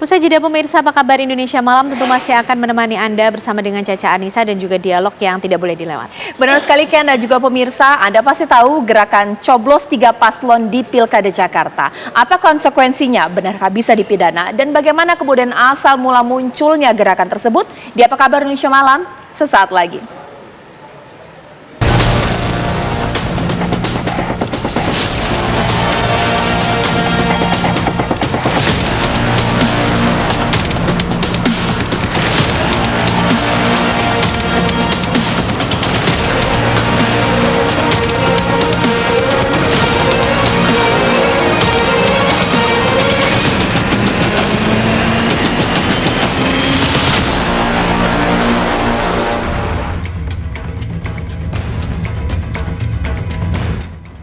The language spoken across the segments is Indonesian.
Usai jeda pemirsa, apa kabar Indonesia Malam tentu masih akan menemani Anda bersama dengan Caca Anissa dan juga dialog yang tidak boleh dilewat. Benar sekali Ken dan juga pemirsa, Anda pasti tahu gerakan coblos 3 paslon di Pilkada Jakarta. Apa konsekuensinya? Benarkah bisa dipidana? Dan bagaimana kemudian asal mula munculnya gerakan tersebut? Di Apa Kabar Indonesia Malam, sesaat lagi.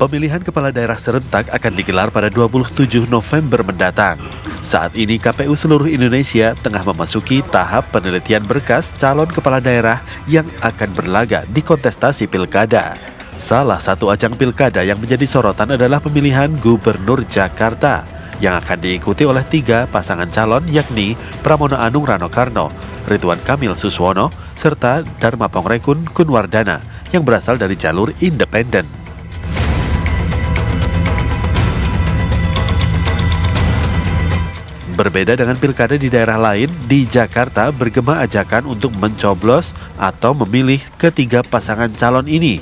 Pemilihan kepala daerah serentak akan digelar pada 27 November mendatang. Saat ini KPU seluruh Indonesia tengah memasuki tahap penelitian berkas calon kepala daerah yang akan berlaga di kontestasi pilkada. Salah satu ajang pilkada yang menjadi sorotan adalah pemilihan Gubernur Jakarta yang akan diikuti oleh 3 pasangan calon yakni Pramono Anung Rano Karno, Ridwan Kamil Suswono, serta Dharma Pongrekun Kunwardana yang berasal dari jalur independen. Berbeda dengan pilkada di daerah lain, di Jakarta bergema ajakan untuk mencoblos atau memilih ketiga pasangan calon ini.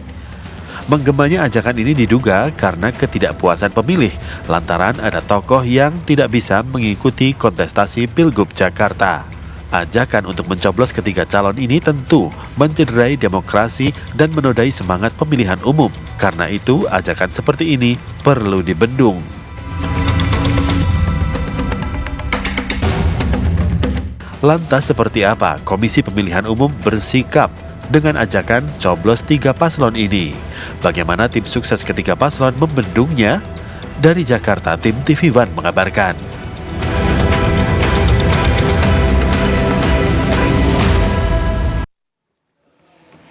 Menggemanya ajakan ini diduga karena ketidakpuasan pemilih, lantaran ada tokoh yang tidak bisa mengikuti kontestasi Pilgub Jakarta. Ajakan untuk mencoblos ketiga calon ini tentu mencederai demokrasi dan menodai semangat pemilihan umum. Karena itu, ajakan seperti ini perlu dibendung. Lantas seperti apa Komisi Pemilihan Umum bersikap dengan ajakan coblos 3 paslon ini? Bagaimana tim sukses ketiga paslon membendungnya? Dari Jakarta, tim TV One mengabarkan.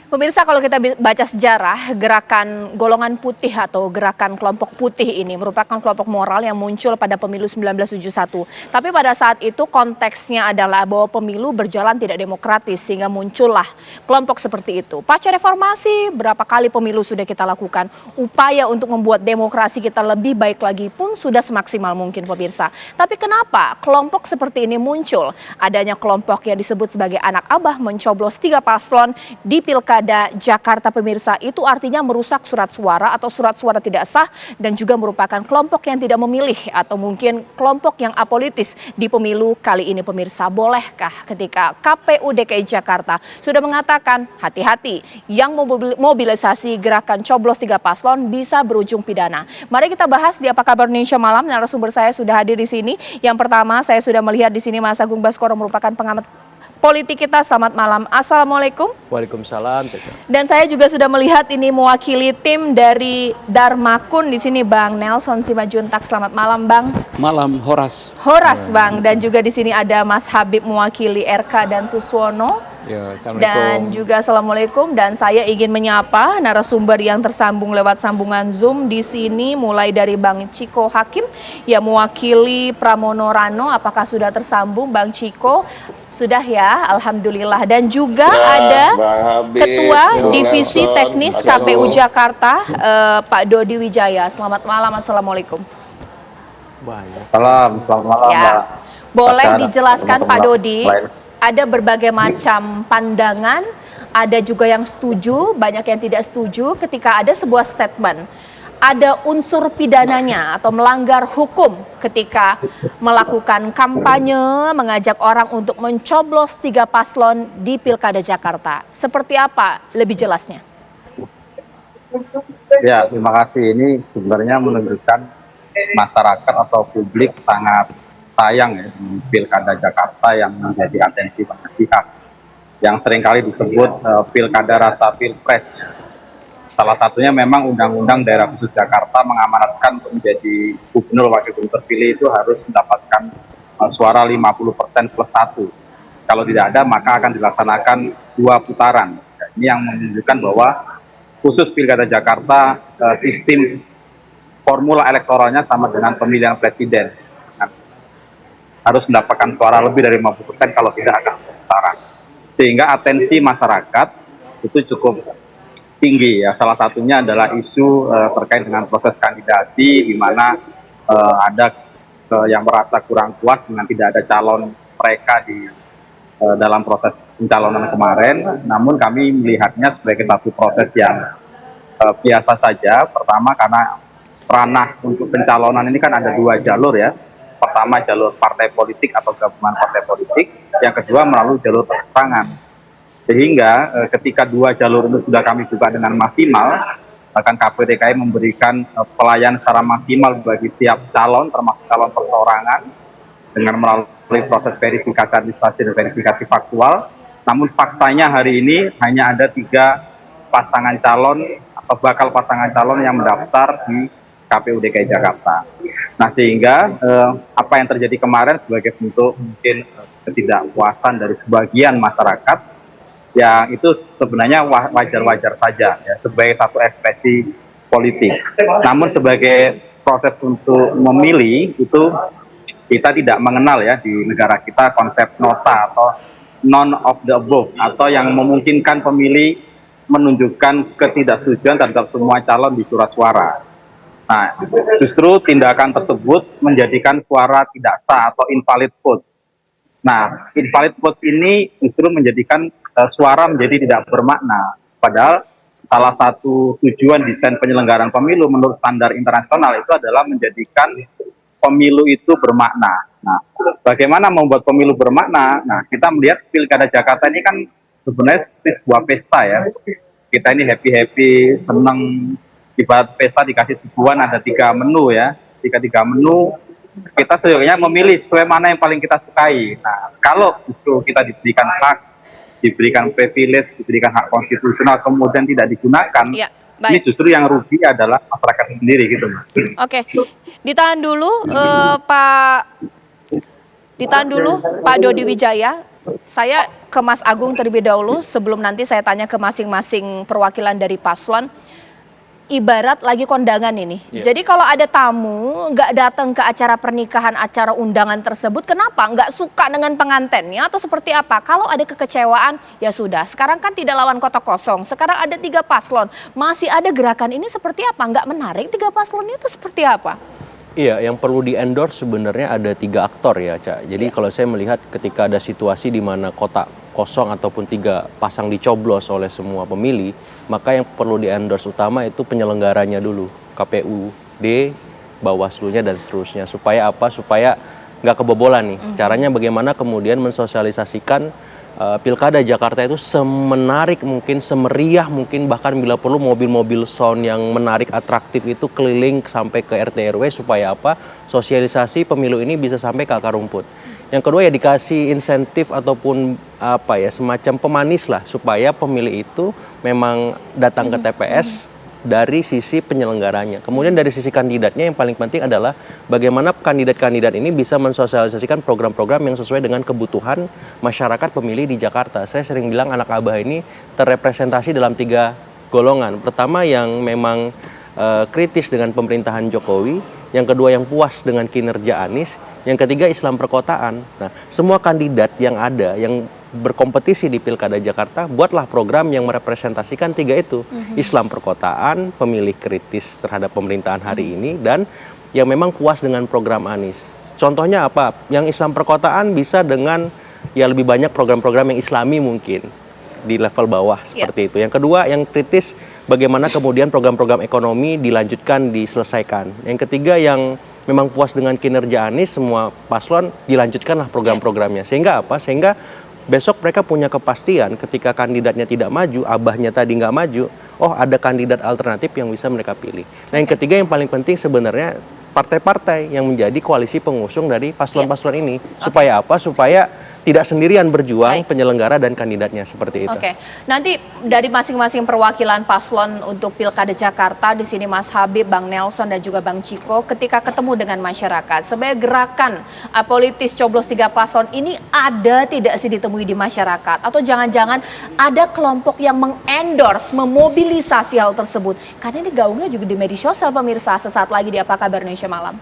Pemirsa, kalau kita baca sejarah, gerakan golongan putih atau gerakan kelompok putih ini merupakan kelompok moral yang muncul pada pemilu 1971. Tapi pada saat itu konteksnya adalah bahwa pemilu berjalan tidak demokratis sehingga muncullah kelompok seperti itu. Pasca reformasi, berapa kali pemilu sudah kita lakukan. Upaya untuk membuat demokrasi kita lebih baik lagi pun sudah semaksimal mungkin pemirsa. Tapi kenapa kelompok seperti ini muncul? Adanya kelompok yang disebut sebagai anak abah mencoblos 3 paslon di Pilkada Jakarta pemirsa, itu artinya merusak surat suara atau surat suara tidak sah dan juga merupakan kelompok yang tidak memilih atau mungkin kelompok yang apolitis di pemilu kali ini pemirsa. Bolehkah ketika KPU DKI Jakarta sudah mengatakan hati-hati yang mobilisasi gerakan coblos 3 paslon bisa berujung pidana? Mari kita bahas di Apa Kabar Indonesia Malam. Narasumber saya sudah hadir di sini. Yang pertama saya sudah melihat di sini Mas Agung Baskoro merupakan pengamat politik kita. Selamat malam. Assalamualaikum. Waalaikumsalam, Caca. Dan saya juga sudah melihat ini mewakili tim dari Dharmakun di sini Bang Nelson Simajuntak. Selamat malam, Bang. Malam, Horas. Horas, Bang. Dan juga di sini ada Mas Habib mewakili RK dan Suswono. Ya, Dan juga Assalamualaikum. Dan saya ingin menyapa narasumber yang tersambung lewat sambungan Zoom di sini, mulai dari Bang Ciko Hakim yang mewakili Pramono Rano. Apakah sudah tersambung, Bang Ciko? Sudah ya, alhamdulillah. Dan juga ada Ketua Divisi Teknis KPU Jakarta, Pak Dodi Wijaya. Selamat malam, assalamualaikum. Selamat malam, ya. Mbak. Boleh dijelaskan Pak Dodi? Ada berbagai macam pandangan, ada juga yang setuju, banyak yang tidak setuju ketika ada sebuah statement. Ada unsur pidananya atau melanggar hukum ketika melakukan kampanye, mengajak orang untuk mencoblos 3 paslon di Pilkada Jakarta. Seperti apa lebih jelasnya? Ya, terima kasih. Ini sebenarnya menunjukkan masyarakat atau publik sangat sayang ya di Pilkada Jakarta yang menjadi atensi banyak pihak, yang seringkali disebut pilkada rasa pilpres. Salah satunya memang Undang-Undang Daerah Khusus Jakarta mengamanatkan untuk menjadi gubernur wakil gubernur terpilih itu harus mendapatkan suara 50% plus 1. Kalau tidak ada maka akan dilaksanakan 2 putaran. Ini yang menunjukkan bahwa khusus Pilkada Jakarta sistem formula elektoralnya sama dengan pemilihan presiden. harus mendapatkan suara lebih dari 50% kalau tidak akan putaran. Sehingga atensi masyarakat itu cukup tinggi ya. Salah satunya adalah isu terkait dengan proses kandidasi, di mana ada yang merasa kurang puas dengan tidak ada calon mereka di dalam proses pencalonan kemarin. Namun kami melihatnya sebagai satu proses yang biasa saja. Pertama karena ranah untuk pencalonan ini kan ada dua jalur ya. Pertama jalur partai politik atau gabungan partai politik, yang kedua melalui jalur perseorangan. Sehingga ketika dua jalur itu sudah kami buka dengan maksimal, bahkan KPU DKI memberikan pelayanan secara maksimal bagi tiap calon, termasuk calon perseorangan, dengan melalui proses verifikasi administrasi dan verifikasi faktual. Namun faktanya hari ini hanya ada 3 pasangan calon atau bakal pasangan calon yang mendaftar di KPU DKI Jakarta. Nah, sehingga apa yang terjadi kemarin sebagai bentuk mungkin ketidakpuasan dari sebagian masyarakat, ya itu sebenarnya wajar-wajar saja ya, sebagai satu ekspresi politik. Namun sebagai proses untuk memilih itu kita tidak mengenal ya di negara kita konsep nota atau none of the above, atau yang memungkinkan pemilih menunjukkan ketidaksetujuan terhadap semua calon di surat suara. Nah, justru tindakan tersebut menjadikan suara tidak sah atau invalid vote. Nah, invalid vote ini justru menjadikan suara menjadi tidak bermakna. Padahal salah satu tujuan desain penyelenggaraan pemilu menurut standar internasional itu adalah menjadikan pemilu itu bermakna. Nah, bagaimana membuat pemilu bermakna? Nah, kita melihat Pilkada Jakarta ini kan sebenarnya seperti sebuah pesta ya. Kita ini happy-happy, senang. Ibarat pesta dikasih suguhan ada 3 menu ya. 3 menu, kita sebenarnya memilih sesuai mana yang paling kita sukai. Nah, kalau justru kita diberikan hak, diberikan privilege, diberikan hak konstitusional, kemudian tidak digunakan, Ya, ini baik. justru yang rugi adalah masyarakat sendiri gitu. Oke, ditahan dulu Pak Dodi Wijaya. Saya ke Mas Agung terlebih dahulu sebelum nanti saya tanya ke masing-masing perwakilan dari paslon. Ibarat lagi kondangan ini. Jadi kalau ada tamu nggak datang ke acara pernikahan, acara undangan tersebut, kenapa? Nggak suka dengan pengantennya atau seperti apa? Kalau ada kekecewaan, ya sudah. Sekarang kan tidak lawan kota kosong. Sekarang ada 3 paslon. Masih ada gerakan ini seperti apa? Nggak menarik 3 paslon itu seperti apa? Iya, yang perlu di-endorse sebenarnya ada 3 aktor ya, Cak. Jadi kalau saya melihat ketika ada situasi di mana kotak kosong ataupun 3 pasang dicoblos oleh semua pemilih, maka yang perlu di-endorse utama itu penyelenggaranya dulu, KPUD, Bawaslu-nya dan seterusnya. Supaya apa? Supaya nggak kebobolan nih. Caranya bagaimana kemudian mensosialisasikan Pilkada Jakarta itu semenarik mungkin, semeriah mungkin, bahkan bila perlu mobil-mobil sound yang menarik, atraktif itu keliling sampai ke RT RW supaya apa? Sosialisasi pemilu ini bisa sampai ke akar rumput. Yang kedua ya dikasih insentif ataupun apa ya, semacam pemanis lah supaya pemilih itu memang datang ke TPS dari sisi penyelenggaranya. Kemudian dari sisi kandidatnya yang paling penting adalah bagaimana kandidat-kandidat ini bisa mensosialisasikan program-program yang sesuai dengan kebutuhan masyarakat pemilih di Jakarta. Saya sering bilang anak Abah ini terrepresentasi dalam 3 golongan. Pertama yang memang kritis dengan pemerintahan Jokowi, yang kedua yang puas dengan kinerja Anies, yang ketiga Islam perkotaan. Nah, semua kandidat yang ada yang berkompetisi di Pilkada Jakarta, buatlah program yang merepresentasikan 3 itu. Islam perkotaan, pemilih kritis terhadap pemerintahan hari ini, dan yang memang puas dengan program Anies. Contohnya apa? Yang Islam perkotaan bisa dengan ya lebih banyak program-program yang Islami mungkin di level bawah seperti itu. Yang kedua yang kritis, bagaimana kemudian program-program ekonomi dilanjutkan, diselesaikan. Yang ketiga yang memang puas dengan kinerja Anies, semua paslon dilanjutkanlah program-programnya. Sehingga apa? Sehingga besok mereka punya kepastian ketika kandidatnya tidak maju, abahnya tadi nggak maju, oh ada kandidat alternatif yang bisa mereka pilih. Nah yang ketiga yang paling penting sebenarnya partai-partai yang menjadi koalisi pengusung dari paslon-paslon ini. Supaya apa? Supaya tidak sendirian berjuang penyelenggara dan kandidatnya seperti itu. Oke, nanti dari masing-masing perwakilan paslon untuk Pilkada Jakarta, di sini Mas Habib, Bang Nelson dan juga Bang Ciko, ketika ketemu dengan masyarakat, sebagai gerakan apolitis coblos 3 paslon ini ada tidak sih ditemui di masyarakat? Atau jangan-jangan ada kelompok yang mengendorse, memobilisasi hal tersebut? Karena ini gaungnya juga di media sosial pemirsa. Sesaat lagi di Apa Kabar Indonesia Malam.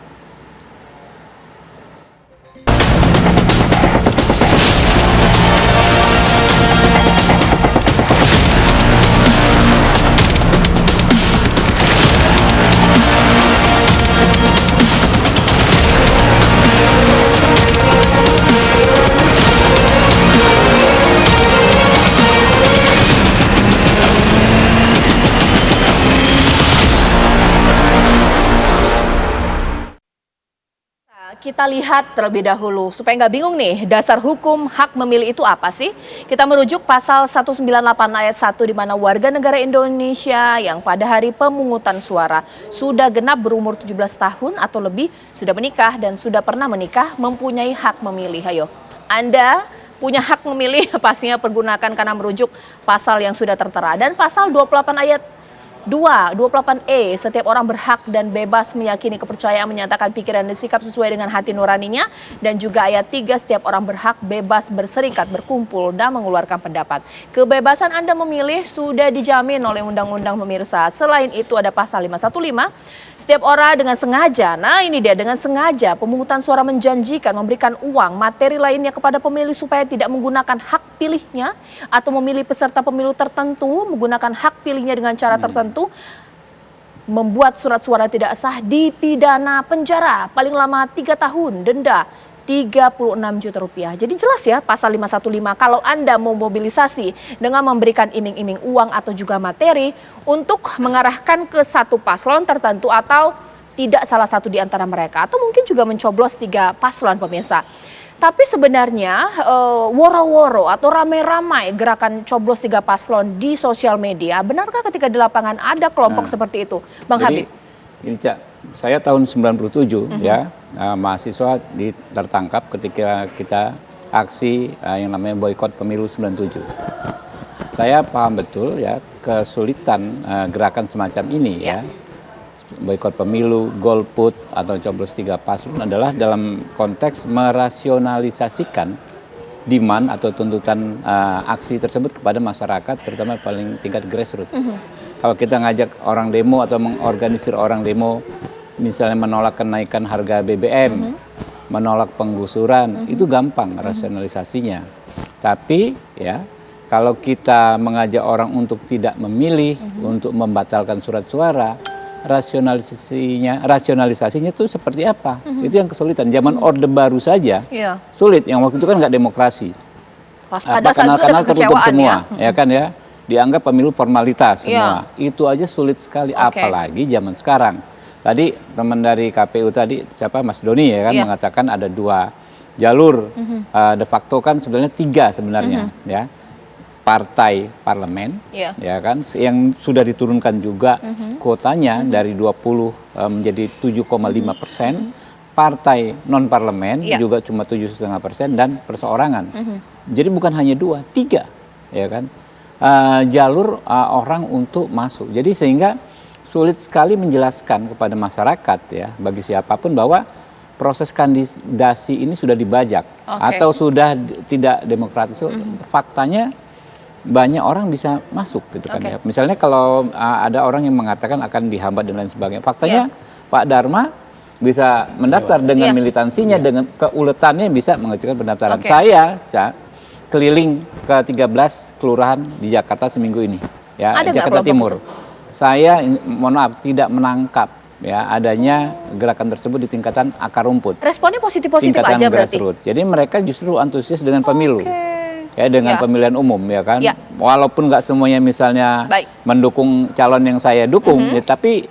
kita lihat terlebih dahulu supaya nggak bingung nih, dasar hukum hak memilih itu apa sih? Kita merujuk pasal 198 ayat 1 di mana warga negara Indonesia yang pada hari pemungutan suara sudah genap berumur 17 tahun atau lebih, sudah menikah dan sudah pernah menikah mempunyai hak memilih. Ayo, Anda punya hak memilih pastinya pergunakan karena merujuk pasal yang sudah tertera. Dan pasal 28 ayat 28E, setiap orang berhak dan bebas meyakini kepercayaan, menyatakan pikiran dan sikap sesuai dengan hati nuraninya. Dan juga ayat 3, setiap orang berhak bebas berserikat, berkumpul, dan mengeluarkan pendapat. Kebebasan Anda memilih sudah dijamin oleh undang-undang pemirsa. Selain itu ada pasal 515, setiap orang dengan sengaja, nah ini dia, dengan sengaja pemungutan suara menjanjikan memberikan uang, materi lainnya kepada pemilih supaya tidak menggunakan hak pilihnya atau memilih peserta pemilu tertentu, menggunakan hak pilihnya dengan cara tertentu, membuat surat suara tidak sah, dipidana penjara paling lama 3 tahun, denda 36 juta rupiah. Jadi jelas ya pasal 515 kalau Anda mau mobilisasi dengan memberikan iming-iming uang atau juga materi untuk mengarahkan ke satu paslon tertentu atau tidak salah satu di antara mereka. Atau mungkin juga mencoblos 3 paslon pemirsa. Tapi sebenarnya woro-woro atau ramai-ramai gerakan coblos 3 paslon di sosial media, benarkah ketika di lapangan ada kelompok seperti itu? Bang Habib. Ini Cak, saya tahun 97 ya, mahasiswa tertangkap ketika kita aksi yang namanya boikot pemilu 97. Saya paham betul ya kesulitan gerakan semacam ini ya. Boikot pemilu, golput atau coblos 3 paslon adalah dalam konteks merasionalisasikan demand atau tuntutan aksi tersebut kepada masyarakat, terutama paling tingkat grassroots. Kalau kita ngajak orang demo atau mengorganisir orang demo, misalnya menolak kenaikan harga BBM, menolak penggusuran, itu gampang rasionalisasinya. Tapi ya, kalau kita mengajak orang untuk tidak memilih, untuk membatalkan surat suara, rasionalisasinya itu seperti apa? Itu yang kesulitan. Zaman Orde Baru saja sulit. Yang waktu itu kan nggak demokrasi. Kanal-kanal tertutup semua, ya kan ya? Dianggap pemilu formalitas semua. Itu aja sulit sekali, apalagi zaman sekarang. Tadi teman dari KPU tadi, siapa Mas Doni ya kan mengatakan ada 2 jalur. De facto kan sebenarnya 3 sebenarnya ya. Partai parlemen ya kan yang sudah diturunkan juga kuotanya dari 20 menjadi 7,5%. Partai non parlemen juga cuma 7,5% dan perseorangan. Jadi bukan hanya 2, 3 ya kan. Jalur orang untuk masuk. Jadi sehingga sulit sekali menjelaskan kepada masyarakat ya, bagi siapapun bahwa proses kandidasi ini sudah dibajak atau sudah tidak demokratis. Faktanya banyak orang bisa masuk gitu kan ya. Misalnya kalau ada orang yang mengatakan akan dihambat dan lain sebagainya. Faktanya Pak Dharma bisa mendaftar dengan militansinya, dengan keuletannya bisa mengajukan pendaftaran. Saya keliling ke 13 kelurahan di Jakarta seminggu ini ya, Jakarta Timur. Saya mohon maaf tidak menangkap ya adanya gerakan tersebut di tingkatan akar rumput. Responnya positif-positif aja berarti. Jadi mereka justru antusias dengan pemilu. Ya dengan pemilihan umum ya kan. Walaupun nggak semuanya misalnya mendukung calon yang saya dukung ya, tapi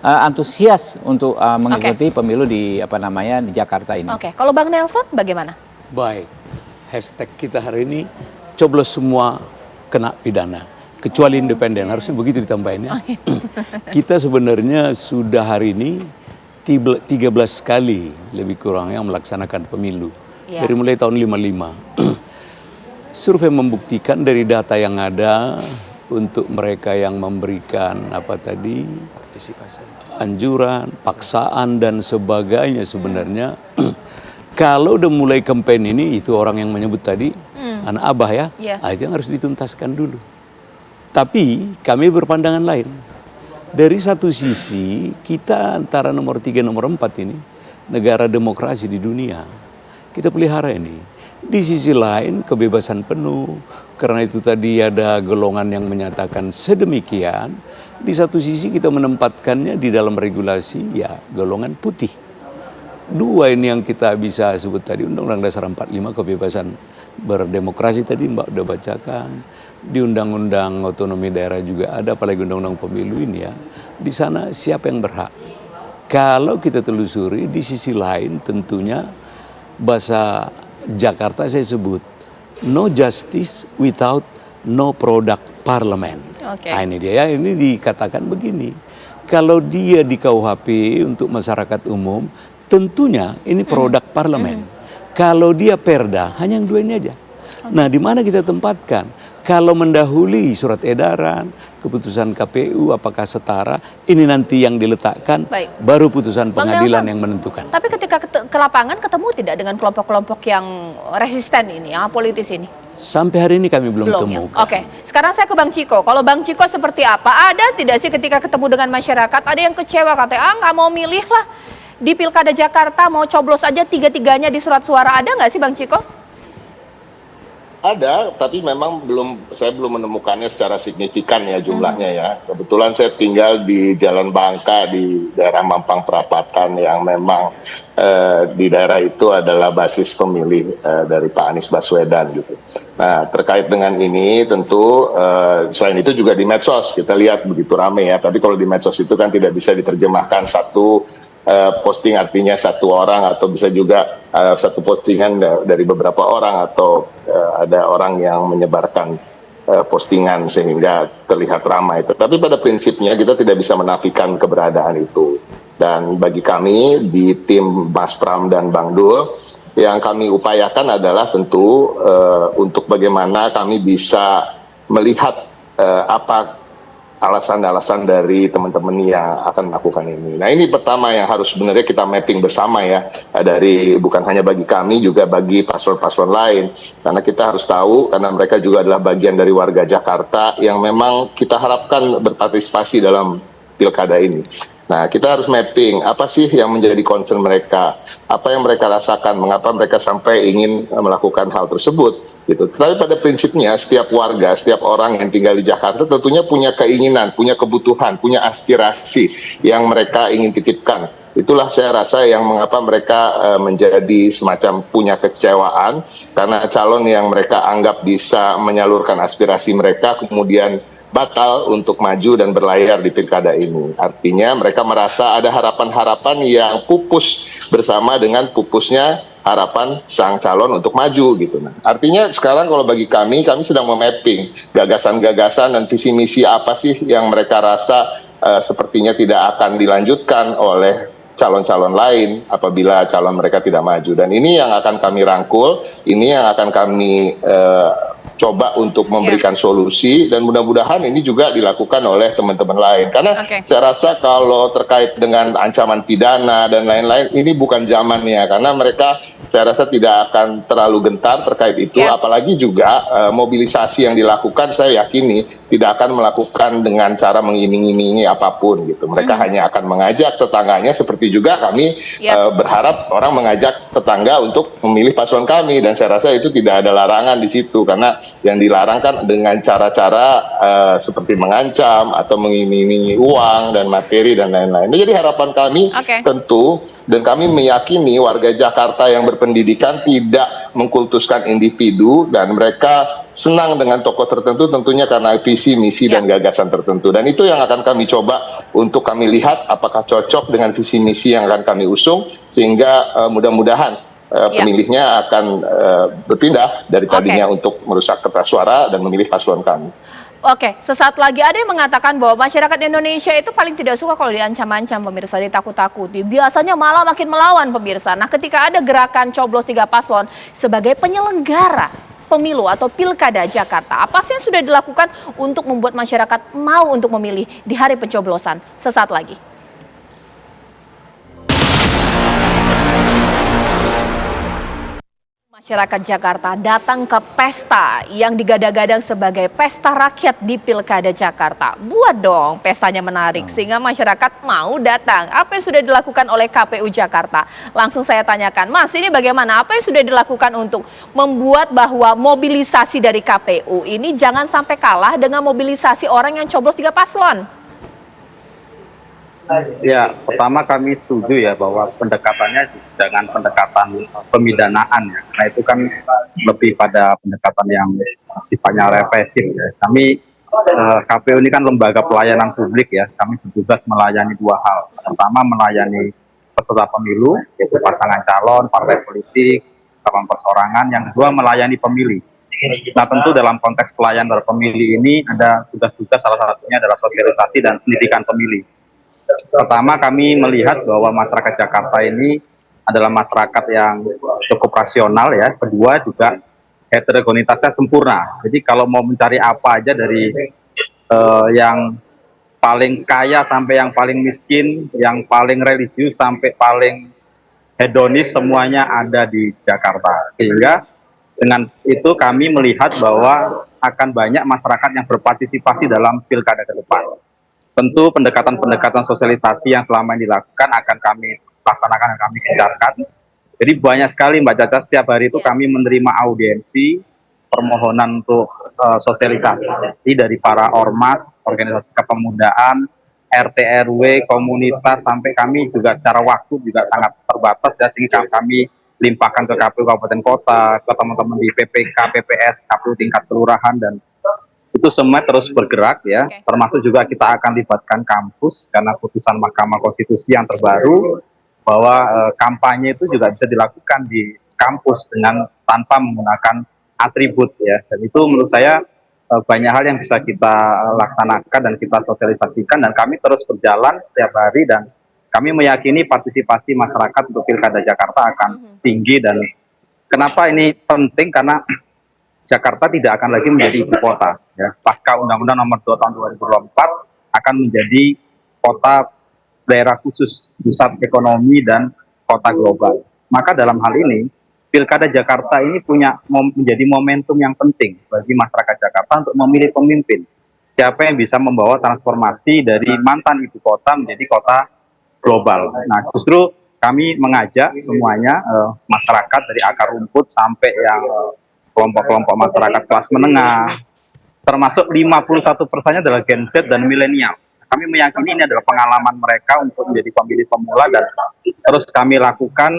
antusias untuk mengikuti pemilu di di Jakarta ini. Kalau Bang Nelson bagaimana? Baik. Hashtag kita hari ini coblos semua kena pidana kecuali independen, harusnya begitu ditambahin ya. Kita sebenarnya sudah hari ini 13 kali lebih kurang yang melaksanakan pemilu dari mulai tahun 55. Survei membuktikan dari data yang ada untuk mereka yang memberikan anjuran, paksaan dan sebagainya sebenarnya. Kalau udah mulai kampanye ini, itu orang yang menyebut tadi, anak abah ya, itu yang harus dituntaskan dulu. Tapi kami berpandangan lain. Dari satu sisi, kita antara nomor 3, nomor 4 ini, negara demokrasi di dunia. Kita pelihara ini. Di sisi lain, kebebasan penuh. Karena itu tadi ada golongan yang menyatakan sedemikian. Di satu sisi kita menempatkannya di dalam regulasi, ya golongan putih. 2 ini yang kita bisa sebut tadi, Undang-Undang Dasar 45 kebebasan berdemokrasi tadi Mbak udah bacakan. Di Undang-Undang Otonomi Daerah juga ada, apalagi Undang-Undang Pemilu ini ya. Di sana siapa yang berhak? Kalau kita telusuri di sisi lain tentunya bahasa Jakarta saya sebut no justice without no product parliament. Nah, ini dia, ini dikatakan begini. Kalau dia di KUHP untuk masyarakat umum, tentunya ini produk parlemen. Kalau dia perda, hanya yang dua ini aja. Nah, di mana kita tempatkan? Kalau mendahului surat edaran, keputusan KPU apakah setara, ini nanti yang diletakkan, baru putusan pengadilan yang menentukan. Tapi ketika ke lapangan ketemu tidak dengan kelompok-kelompok yang resisten ini, yang apolitis ini? Sampai hari ini kami belum temukan. Oke, sekarang saya ke Bang Ciko. Kalau Bang Ciko seperti apa? Ada tidak sih ketika ketemu dengan masyarakat, ada yang kecewa katanya, nggak mau milih lah di Pilkada Jakarta, mau coblos aja tiga-tiganya di surat suara. Ada nggak sih Bang Ciko? Ada, tapi memang saya belum menemukannya secara signifikan ya jumlahnya ya. Kebetulan saya tinggal di Jalan Bangka di daerah Mampang Perapatan yang memang di daerah itu adalah basis pemilih dari Pak Anies Baswedan gitu. Nah, terkait dengan ini tentu selain itu juga di medsos kita lihat begitu ramai ya. Tapi kalau di medsos itu kan tidak bisa diterjemahkan satu posting artinya satu orang, atau bisa juga satu postingan dari beberapa orang, atau ada orang yang menyebarkan postingan sehingga terlihat ramai. Tapi pada prinsipnya kita tidak bisa menafikan keberadaan itu. Dan bagi kami di tim Mas Pram dan Bang Dul, yang kami upayakan adalah tentu untuk bagaimana kami bisa melihat apa alasan-alasan dari teman-teman yang akan melakukan ini. Nah, ini pertama yang harus sebenarnya kita mapping bersama ya, dari bukan hanya bagi kami, juga bagi paslon-paslon lain. Karena kita harus tahu, karena mereka juga adalah bagian dari warga Jakarta yang memang kita harapkan berpartisipasi dalam pilkada ini. Nah, kita harus mapping apa sih yang menjadi concern mereka, apa yang mereka rasakan, mengapa mereka sampai ingin melakukan hal tersebut. Gitu. Tapi pada prinsipnya setiap warga, setiap orang yang tinggal di Jakarta tentunya punya keinginan, punya kebutuhan, punya aspirasi yang mereka ingin titipkan. Itulah saya rasa yang mengapa mereka menjadi semacam punya kekecewaan karena calon yang mereka anggap bisa menyalurkan aspirasi mereka kemudian batal untuk maju dan berlayar di pilkada ini. Artinya mereka merasa ada harapan-harapan yang pupus bersama dengan pupusnya harapan sang calon untuk maju gitu. Nah, artinya sekarang kalau bagi kami sedang memapping gagasan-gagasan dan visi misi apa sih yang mereka rasa sepertinya tidak akan dilanjutkan oleh calon-calon lain apabila calon mereka tidak maju. Dan ini yang akan kami rangkul, ini yang akan kami coba untuk memberikan solusi, dan mudah-mudahan ini juga dilakukan oleh teman-teman lain. Karena saya rasa kalau terkait dengan ancaman pidana dan lain-lain, ini bukan zamannya, karena mereka saya rasa tidak akan terlalu gentar terkait itu, apalagi juga mobilisasi yang dilakukan saya yakini tidak akan melakukan dengan cara mengiming-imingi apapun gitu. Mereka hanya akan mengajak tetangganya, seperti juga kami berharap orang mengajak tetangga untuk memilih paslon kami, dan saya rasa itu tidak ada larangan di situ, karena yang dilarang kan dengan cara-cara seperti mengancam atau mengiming-imingi uang dan materi dan lain-lain. Jadi harapan kami tentu, dan kami meyakini warga Jakarta yang berpendidikan tidak mengkultuskan individu, dan mereka senang dengan tokoh tertentu tentunya karena visi, misi, dan gagasan tertentu. Dan itu yang akan kami coba untuk kami lihat apakah cocok dengan visi misi yang akan kami usung, sehingga mudah-mudahan pemilihnya akan berpindah dari tadinya untuk merusak kertas suara dan memilih paslon kami. Oke, sesaat lagi ada yang mengatakan bahwa masyarakat Indonesia itu paling tidak suka kalau diancam-ancam, pemirsa, ditakut-takuti. Biasanya malah makin melawan, pemirsa. Nah, ketika ada gerakan coblos 3 paslon sebagai penyelenggara pemilu atau pilkada Jakarta, apa sih yang sudah dilakukan untuk membuat masyarakat mau untuk memilih di hari pencoblosan? Sesaat lagi. Masyarakat Jakarta datang ke pesta yang digadang-gadang sebagai pesta rakyat di Pilkada Jakarta. Buat dong pestanya menarik sehingga masyarakat mau datang. Apa yang sudah dilakukan oleh KPU Jakarta? Langsung saya tanyakan, Mas, ini bagaimana? Apa yang sudah dilakukan untuk membuat bahwa mobilisasi dari KPU ini jangan sampai kalah dengan mobilisasi orang yang coblos 3 paslon? Ya, pertama kami setuju ya bahwa pendekatannya dengan pendekatan pemidanaan ya, karena itu kan lebih pada pendekatan yang sifatnya represif ya. Kami KPU ini kan lembaga pelayanan publik ya. Kami bertugas melayani dua hal. Pertama, melayani peserta pemilu, yaitu pasangan calon, partai politik, calon perseorangan. Yang kedua, melayani pemilih. Nah, tentu dalam konteks pelayanan pemilih ini ada tugas-tugas, salah satunya adalah sosialisasi dan pendidikan pemilih. Pertama, kami melihat bahwa masyarakat Jakarta ini adalah masyarakat yang cukup rasional ya. Kedua, juga heterogenitasnya sempurna. Jadi kalau mau mencari apa aja dari yang paling kaya sampai yang paling miskin, yang paling religius sampai paling hedonis, semuanya ada di Jakarta. Sehingga dengan itu kami melihat bahwa akan banyak masyarakat yang berpartisipasi dalam pilkada ke depan. Tentu pendekatan-pendekatan sosialisasi yang selama ini dilakukan akan kami laksanakan dan kami gencarkan. Jadi banyak sekali Mbak Caca, setiap hari itu kami menerima audiensi, permohonan untuk sosialisasi dari para ormas, organisasi kepemudaan, RT RW, komunitas, sampai kami juga secara waktu juga sangat terbatas ya, sehingga kami limpahkan ke KPU Kabupaten Kota, ke teman-teman di PPK, PPS, KPU tingkat kelurahan, dan itu semua terus bergerak ya. Termasuk juga kita akan libatkan kampus karena putusan Mahkamah Konstitusi yang terbaru bahwa kampanye itu juga bisa dilakukan di kampus dengan tanpa menggunakan atribut ya. Dan itu menurut saya banyak hal yang bisa kita laksanakan dan kita sosialisasikan, dan kami terus berjalan setiap hari, dan kami meyakini partisipasi masyarakat untuk Pilkada Jakarta akan tinggi. Dan kenapa ini penting? Karena Jakarta tidak akan lagi menjadi ibu kota ya. Pasca Undang-Undang Nomor 2 Tahun 2024 akan menjadi kota daerah khusus, pusat ekonomi dan kota global. Maka dalam hal ini Pilkada Jakarta ini menjadi momentum yang penting bagi masyarakat Jakarta untuk memilih pemimpin. Siapa yang bisa membawa transformasi dari mantan ibu kota menjadi kota global. Nah, justru kami mengajak semuanya, masyarakat dari akar rumput sampai yang kelompok-kelompok masyarakat kelas menengah, termasuk 51%-nya adalah Gen Z dan milenial. Kami meyakini ini adalah pengalaman mereka untuk menjadi pemilih pemula, dan terus kami lakukan,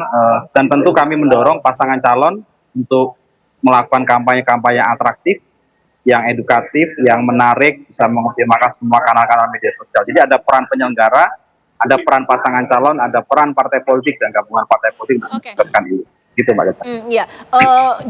dan tentu kami mendorong pasangan calon untuk melakukan kampanye-kampanye atraktif, yang edukatif, yang menarik, bisa mengoptimalkan semua kanal-kanal media sosial. Jadi ada peran penyelenggara, ada peran pasangan calon, ada peran partai politik dan gabungan partai politik untuk mensukseskan ini. Gitu Mbak Gata.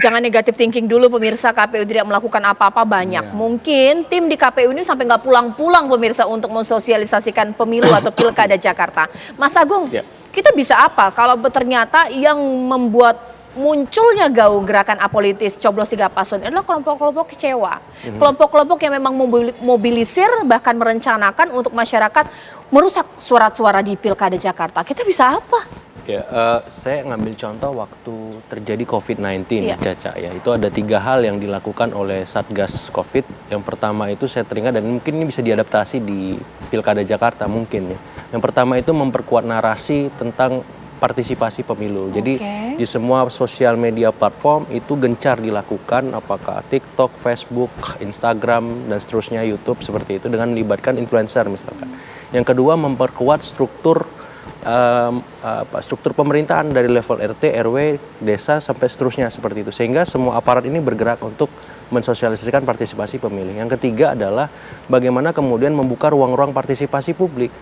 Jangan negatif thinking dulu pemirsa, KPU tidak melakukan apa-apa banyak. Mungkin tim di KPU ini sampai nggak pulang-pulang pemirsa untuk mensosialisasikan pemilu atau pilkada Jakarta. Mas Agung, kita bisa apa kalau ternyata yang membuat munculnya gerakan apolitis coblos 3 paslon adalah kelompok-kelompok kecewa. Kelompok-kelompok yang memang mobilisir, bahkan merencanakan untuk masyarakat merusak suara-suara di pilkada Jakarta. Kita bisa apa? Ya, saya ngambil contoh waktu terjadi COVID-19, Caca ya. Itu ada 3 hal yang dilakukan oleh Satgas COVID. Yang pertama itu saya teringat, dan mungkin ini bisa diadaptasi di Pilkada Jakarta mungkin ya. Yang pertama itu memperkuat narasi tentang partisipasi pemilu. Jadi di semua sosial media platform itu gencar dilakukan, apakah TikTok, Facebook, Instagram, dan seterusnya, YouTube, seperti itu, dengan melibatkan influencer misalkan. Yang kedua, memperkuat struktur pemerintahan dari level RT, RW, desa, sampai seterusnya seperti itu. Sehingga semua aparat ini bergerak untuk mensosialisasikan partisipasi pemilih. Yang ketiga adalah bagaimana kemudian membuka ruang-ruang partisipasi publik.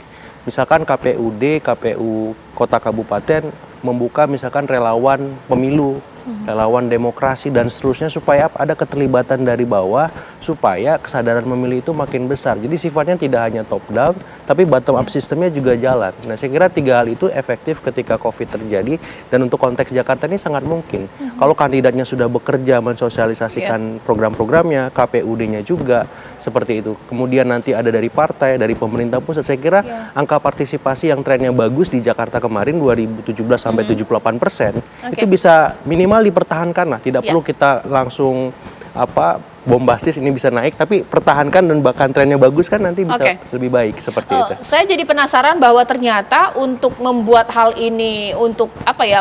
Misalkan KPUD, KPU Kota Kabupaten membuka misalkan relawan pemilu, relawan demokrasi, dan seterusnya, supaya ada keterlibatan dari bawah, supaya kesadaran memilih itu makin besar. Jadi sifatnya tidak hanya top down, tapi bottom up sistemnya juga jalan. Nah, saya kira 3 hal itu efektif ketika COVID terjadi, dan untuk konteks Jakarta ini sangat mungkin. Kalau kandidatnya sudah bekerja mensosialisasikan program-programnya, KPUD-nya juga seperti itu. Kemudian nanti ada dari partai, dari pemerintah pusat. Saya kira angka partisipasi yang trennya bagus di Jakarta kemarin 2017 sampai 78%, itu bisa minimal dipertahankan lah. Tidak perlu kita langsung bombastis ini bisa naik, tapi pertahankan, dan bahkan trennya bagus kan nanti bisa lebih baik seperti itu. Saya jadi penasaran bahwa ternyata untuk membuat hal ini, untuk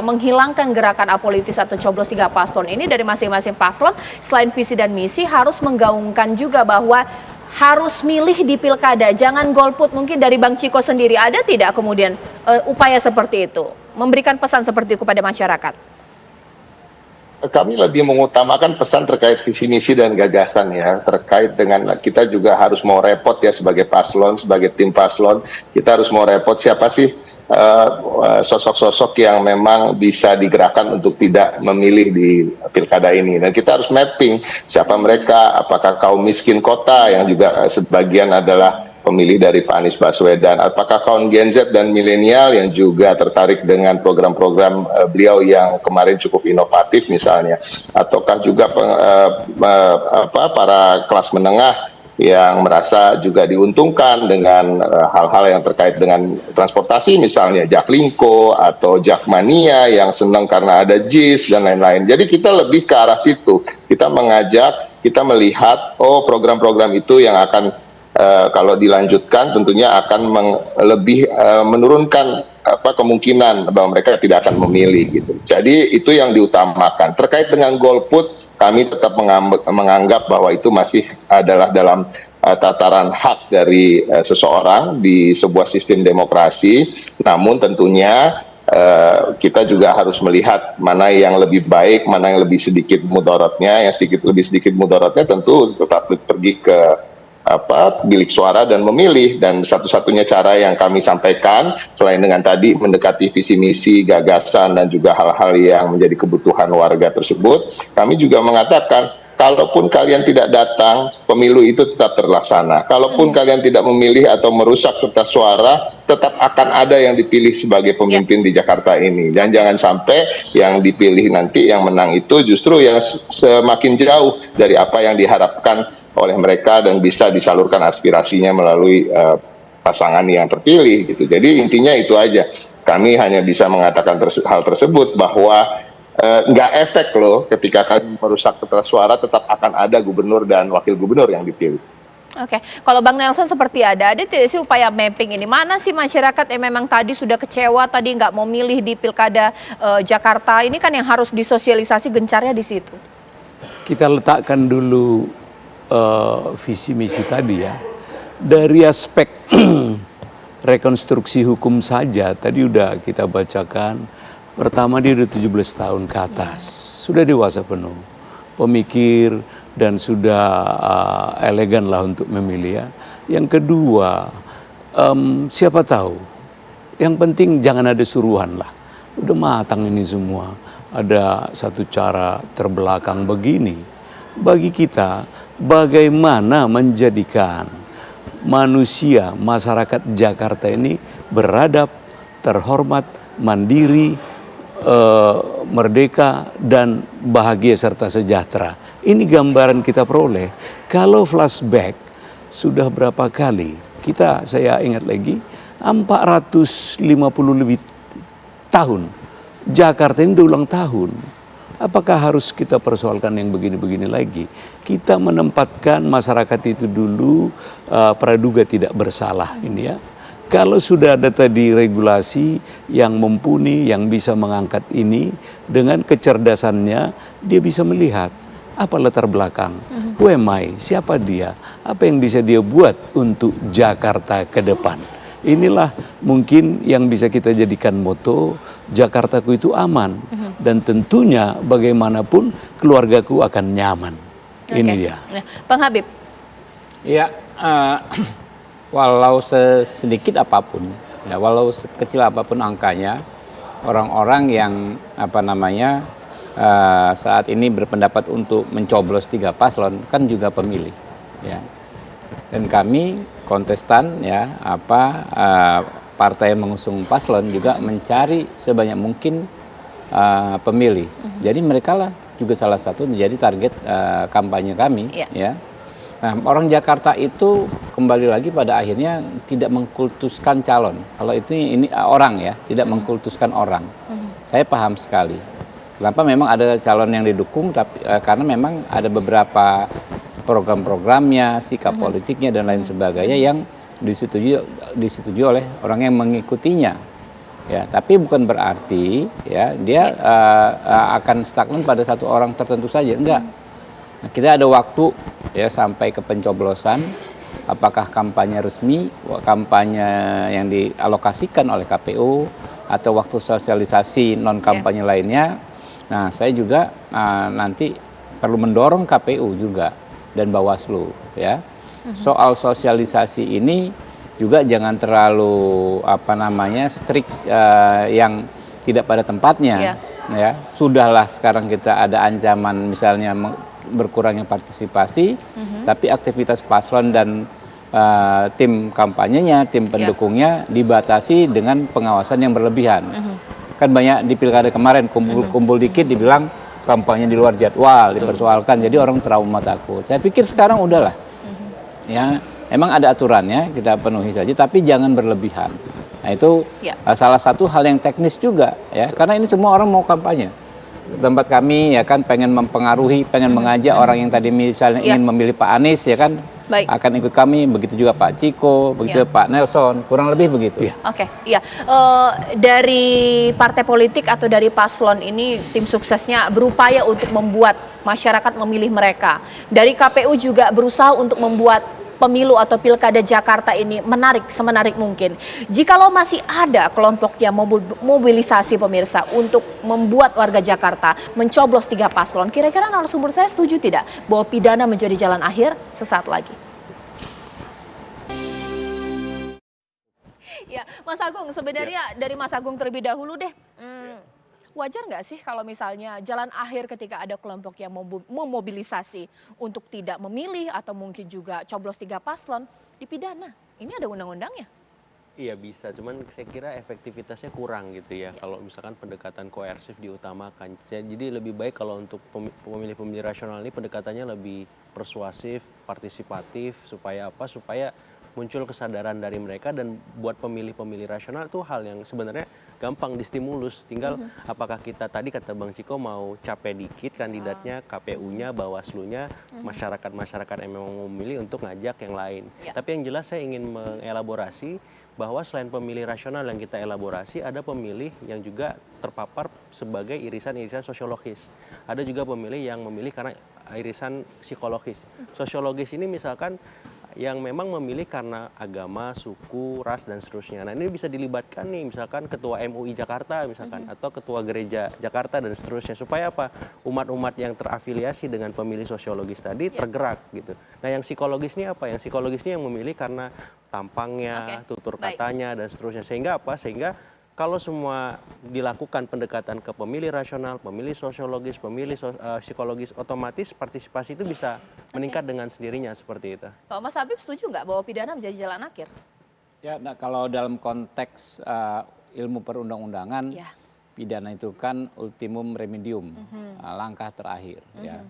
menghilangkan gerakan apolitis atau coblos 3 paslon ini dari masing-masing paslon, selain visi dan misi, harus menggaungkan juga bahwa harus milih di pilkada, jangan golput. Mungkin dari Bang Ciko sendiri ada tidak kemudian upaya seperti itu, memberikan pesan seperti itu kepada masyarakat? kami lebih mengutamakan pesan terkait visi misi dan gagasan ya, terkait dengan kita juga harus mau repot ya sebagai paslon, sebagai tim paslon, kita harus mau repot siapa sih sosok-sosok yang memang bisa digerakkan untuk tidak memilih di pilkada ini. Dan kita harus mapping siapa mereka, apakah kaum miskin kota yang juga sebagian adalah pemilih dari Pak Anies Baswedan, apakah kaum Gen Z dan milenial yang juga tertarik dengan program-program beliau yang kemarin cukup inovatif misalnya, ataukah juga para kelas menengah yang merasa juga diuntungkan dengan hal-hal yang terkait dengan transportasi misalnya Jaklingko atau Jakmania yang senang karena ada JIS dan lain-lain. Jadi kita lebih ke arah situ, kita mengajak, kita melihat program-program itu yang akan kalau dilanjutkan tentunya akan lebih menurunkan kemungkinan bahwa mereka tidak akan memilih gitu. Jadi itu yang diutamakan. Terkait dengan golput, kami tetap menganggap bahwa itu masih adalah dalam tataran hak dari seseorang di sebuah sistem demokrasi. Namun tentunya kita juga harus melihat mana yang lebih baik, mana yang lebih sedikit mudaratnya. Yang lebih sedikit mudaratnya tentu tetap pergi ke bilik suara dan memilih. Dan satu-satunya cara yang kami sampaikan selain dengan tadi mendekati visi misi, gagasan dan juga hal-hal yang menjadi kebutuhan warga tersebut, kami juga mengatakan kalaupun kalian tidak datang, pemilu itu tetap terlaksana. Kalaupun kalian tidak memilih atau merusak kertas suara, tetap akan ada yang dipilih sebagai pemimpin di Jakarta ini. Dan jangan sampai yang dipilih nanti, yang menang itu justru yang semakin jauh dari apa yang diharapkan oleh mereka dan bisa disalurkan aspirasinya melalui pasangan yang terpilih gitu. Jadi intinya itu aja. Kami hanya bisa mengatakan hal tersebut bahwa nggak efek loh ketika kalian merusak kertas suara, tetap akan ada gubernur dan wakil gubernur yang dipilih. Oke, kalau Bang Nelson seperti ada tidak sih upaya mapping ini? Mana sih masyarakat yang memang tadi sudah kecewa, tadi nggak mau milih di pilkada Jakarta, ini kan yang harus disosialisasi gencarnya di situ. Kita letakkan dulu visi misi tadi ya. Dari aspek rekonstruksi hukum saja tadi udah kita bacakan. Pertama dia udah 17 tahun ke atas, sudah dewasa penuh, pemikir dan sudah elegan lah untuk memilih ya. Yang kedua, siapa tahu, yang penting jangan ada suruhan lah, udah matang ini semua. Ada satu cara terbelakang begini, bagi kita bagaimana menjadikan manusia, masyarakat Jakarta ini beradab, terhormat, mandiri, merdeka dan bahagia serta sejahtera. Ini gambaran kita peroleh. Kalau flashback sudah berapa kali saya ingat lagi 450 lebih tahun Jakarta ini udah ulang tahun. Apakah harus kita persoalkan yang begini-begini lagi? Kita menempatkan masyarakat itu dulu praduga tidak bersalah ini ya. Kalau sudah ada tadi regulasi yang mumpuni, yang bisa mengangkat ini, dengan kecerdasannya dia bisa melihat apa latar belakang, who am I, siapa dia, apa yang bisa dia buat untuk Jakarta ke depan. Inilah mungkin yang bisa kita jadikan moto, Jakartaku itu aman, dan tentunya bagaimanapun keluargaku akan nyaman. Ini dia. Bang Habib. Ya, walau sedikit apapun, ya, walau kecil apapun angkanya, orang-orang yang saat ini berpendapat untuk mencoblos 3 paslon kan juga pemilih, ya. Dan kami kontestan, ya, partai yang mengusung paslon juga mencari sebanyak mungkin pemilih. Jadi mereka lah juga salah satu menjadi target kampanye kami, ya. Nah, orang Jakarta itu kembali lagi pada akhirnya tidak mengkultuskan calon. Kalau ini orang ya, tidak mengkultuskan orang. Saya paham sekali. Kenapa memang ada calon yang didukung, tapi karena memang ada beberapa program-programnya, sikap politiknya dan lain sebagainya yang disetujui oleh orang yang mengikutinya. Ya, tapi bukan berarti ya dia akan stagnan pada satu orang tertentu saja, enggak. Nah, kita ada waktu ya sampai ke pencoblosan, apakah kampanye resmi, kampanye yang dialokasikan oleh KPU atau waktu sosialisasi non kampanye lainnya. Nah, saya juga nanti perlu mendorong KPU juga dan Bawaslu ya. Soal sosialisasi ini juga jangan terlalu strict yang tidak pada tempatnya. Ya, sudahlah sekarang kita ada ancaman misalnya berkurangnya partisipasi, tapi aktivitas paslon dan tim kampanyenya, tim pendukungnya dibatasi dengan pengawasan yang berlebihan. Kan banyak di pilkada kemarin kumpul-kumpul dikit dibilang kampanye di luar jadwal, dipersoalkan, jadi orang trauma takut. Saya pikir sekarang udahlah, ya emang ada aturannya, kita penuhi saja, tapi jangan berlebihan. Nah itu salah satu hal yang teknis juga, ya, karena ini semua orang mau kampanye. Tempat kami ya kan pengen mempengaruhi, pengen mengajak orang yang tadi misalnya ingin memilih Pak Anies ya kan. Akan ikut kami, begitu juga Pak Ciko, begitu juga Pak Nelson, kurang lebih begitu. Oke, dari partai politik atau dari paslon ini tim suksesnya berupaya untuk membuat masyarakat memilih mereka. Dari KPU juga berusaha untuk membuat pemilu atau pilkada Jakarta ini menarik, semenarik mungkin. Jikalau masih ada kelompok yang mobilisasi pemirsa untuk membuat warga Jakarta mencoblos 3 paslon, kira-kira narasumber saya setuju tidak bahwa pidana menjadi jalan akhir sesaat lagi? Ya, Mas Agung, sebenarnya dari Mas Agung terlebih dahulu deh. Wajar nggak sih kalau misalnya jalan akhir ketika ada kelompok yang memobilisasi untuk tidak memilih atau mungkin juga coblos 3 paslon dipidana? Ini ada undang-undangnya. Iya bisa, cuman saya kira efektivitasnya kurang gitu ya. Kalau misalkan pendekatan koersif diutamakan. Jadi lebih baik kalau untuk pemilih-pemilih rasional ini pendekatannya lebih persuasif, partisipatif, supaya apa? Supaya muncul kesadaran dari mereka, dan buat pemilih-pemilih rasional itu hal yang sebenarnya gampang distimulus. Tinggal apakah kita tadi kata Bang Ciko mau capek dikit kandidatnya, KPU-nya, Bawaslu-nya, masyarakat-masyarakat yang memang mau memilih untuk ngajak yang lain. Tapi yang jelas saya ingin mengelaborasi bahwa selain pemilih rasional yang kita elaborasi, ada pemilih yang juga terpapar sebagai irisan-irisan sosiologis. Ada juga pemilih yang memilih karena irisan psikologis. Sosiologis ini misalkan yang memang memilih karena agama, suku, ras, dan seterusnya. Nah ini bisa dilibatkan nih, misalkan ketua MUI Jakarta misalkan, atau ketua gereja Jakarta dan seterusnya. Supaya apa? Umat-umat yang terafiliasi dengan pemilih sosiologis tadi tergerak gitu. Nah yang psikologis ini apa? Yang psikologis ini yang memilih karena tampangnya, tutur katanya, dan seterusnya. Sehingga apa? Sehingga kalau semua dilakukan pendekatan ke pemilih rasional, pemilih sosiologis, pemilih psikologis, otomatis partisipasi itu bisa meningkat dengan sendirinya seperti itu. Kalau Mas Habib setuju nggak bahwa pidana menjadi jalan akhir? Ya, nah, kalau dalam konteks ilmu perundang-undangan, pidana itu kan ultimum remedium, langkah terakhir. Ya.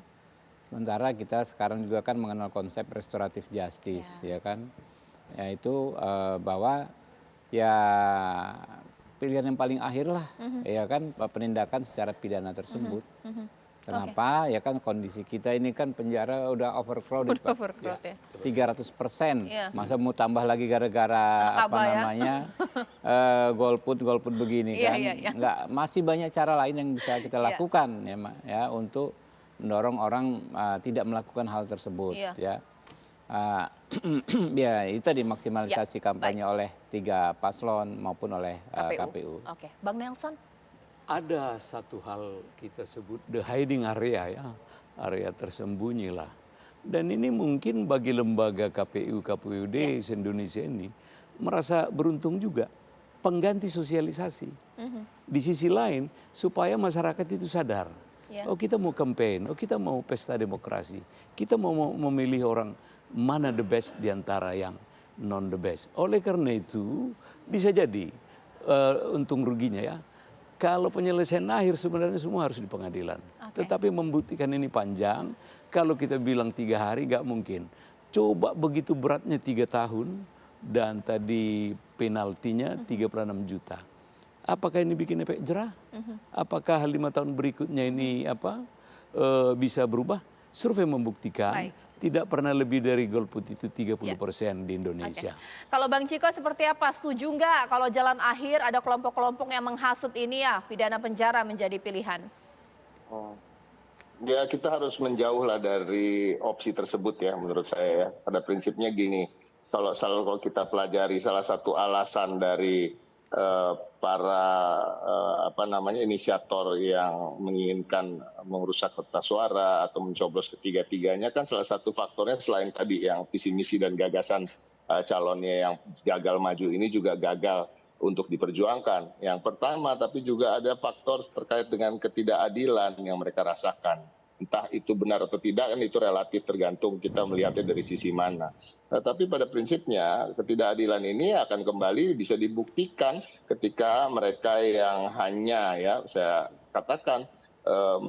Sementara kita sekarang juga kan mengenal konsep restoratif justice, ya kan, yaitu bahwa ya pilihan yang paling akhir lah, ya kan, penindakan secara pidana tersebut. Kenapa? Ya kan kondisi kita ini kan penjara udah overcrowded, Pak. 300%. Masa mau tambah lagi gara-gara golput begini kan? Nggak, masih banyak cara lain yang bisa kita lakukan ya untuk mendorong orang tidak melakukan hal tersebut. Ya itu tadi maksimalisasi kampanye oleh 3 paslon maupun oleh KPU. Oke, Bang Nelson. Ada satu hal kita sebut the hiding area ya, area tersembunyi lah. Dan ini mungkin bagi lembaga KPU, KPUD se-Indonesia ini merasa beruntung juga, pengganti sosialisasi. Di sisi lain supaya masyarakat itu sadar, oh kita mau campaign, oh kita mau pesta demokrasi, kita mau memilih orang mana the best diantara yang non the best. Oleh karena itu bisa jadi untung ruginya ya. Kalau penyelesaian akhir sebenarnya semua harus di pengadilan. Tetapi membuktikan ini panjang. Kalau kita bilang 3 hari nggak mungkin. Coba begitu beratnya 3 tahun dan tadi penaltinya 36 juta. Apakah ini bikin efek jerah? Apakah 5 tahun berikutnya ini bisa berubah? Survei membuktikan tidak pernah lebih dari golput itu 30% di Indonesia. Kalau Bang Ciko seperti apa? Setuju nggak kalau jalan akhir ada kelompok-kelompok yang menghasut ini ya, pidana penjara menjadi pilihan? Ya kita harus menjauh lah dari opsi tersebut ya menurut saya ya. Pada prinsipnya gini, kalau kita pelajari salah satu alasan dari para inisiator yang menginginkan merusak kertas suara atau mencoblos ketiga-tiganya kan salah satu faktornya selain tadi yang visi misi dan gagasan calonnya yang gagal maju ini juga gagal untuk diperjuangkan. Yang pertama, tapi juga ada faktor terkait dengan ketidakadilan yang mereka rasakan. Entah itu benar atau tidak kan itu relatif tergantung kita melihatnya dari sisi mana. Tapi pada prinsipnya ketidakadilan ini akan kembali bisa dibuktikan ketika mereka yang hanya saya katakan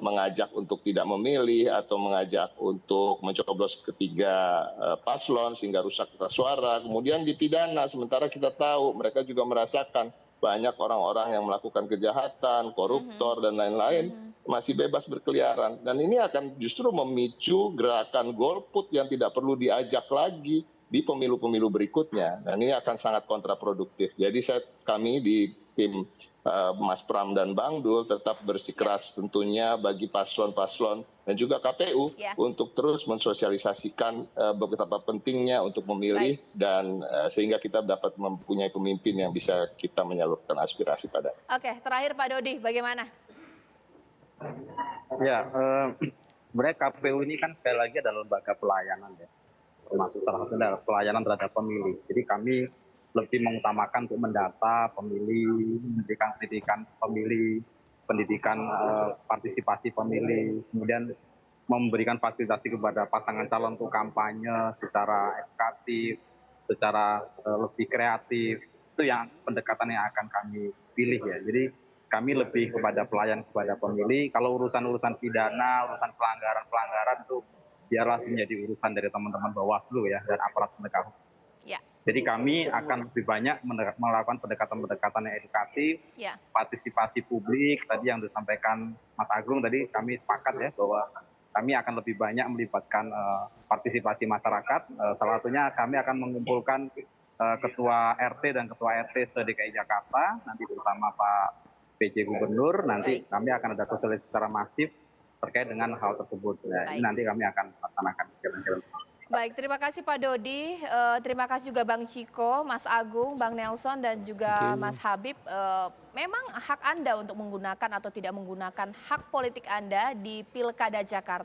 mengajak untuk tidak memilih atau mengajak untuk mencoblos ketiga paslon sehingga rusak kertas suara kemudian dipidana, sementara kita tahu mereka juga merasakan banyak orang-orang yang melakukan kejahatan, koruptor dan lain-lain masih bebas berkeliaran, dan ini akan justru memicu gerakan golput yang tidak perlu diajak lagi di pemilu-pemilu berikutnya, dan ini akan sangat kontraproduktif. Jadi kami di tim Mas Pram dan Bang Dul tetap bersikeras tentunya bagi paslon-paslon dan juga KPU untuk terus mensosialisasikan betapa pentingnya untuk memilih dan sehingga kita dapat mempunyai pemimpin yang bisa kita menyalurkan aspirasi pada. Oke, terakhir Pak Dodi, bagaimana? Ya, sebenarnya KPU ini kan sekali lagi adalah lembaga pelayanan ya, termasuk salah satunya adalah pelayanan terhadap pemilih. Jadi kami lebih mengutamakan untuk mendata pemilih, memberikan pendidikan pemilih, pendidikan partisipasi pemilih, kemudian memberikan fasilitasi kepada pasangan calon untuk kampanye secara edukatif, secara lebih kreatif. Itu yang pendekatan yang akan kami pilih ya. Jadi kami lebih kepada pelayan kepada pemilih. Kalau urusan-urusan pidana, urusan pelanggaran itu biarlah menjadi urusan dari teman-teman Bawaslu ya dan aparat penegak hukum. Ya. Jadi kami akan lebih banyak melakukan pendekatan-pendekatan yang edukatif, partisipasi publik. Tadi yang disampaikan Mas Agung tadi kami sepakat ya bahwa kami akan lebih banyak melibatkan partisipasi masyarakat. Salah satunya kami akan mengumpulkan ketua RT dan ketua RT se-DKI Jakarta, nanti bersama Pak PJ Gubernur, nanti kami akan ada sosialisasi secara masif terkait dengan hal tersebut. Nah, ini nanti kami akan laksanakan jalan-jalan. Baik, terima kasih Pak Dodi, terima kasih juga Bang Ciko, Mas Agung, Bang Nelson, dan juga Mas Habib. Memang hak Anda untuk menggunakan atau tidak menggunakan hak politik Anda di Pilkada Jakarta.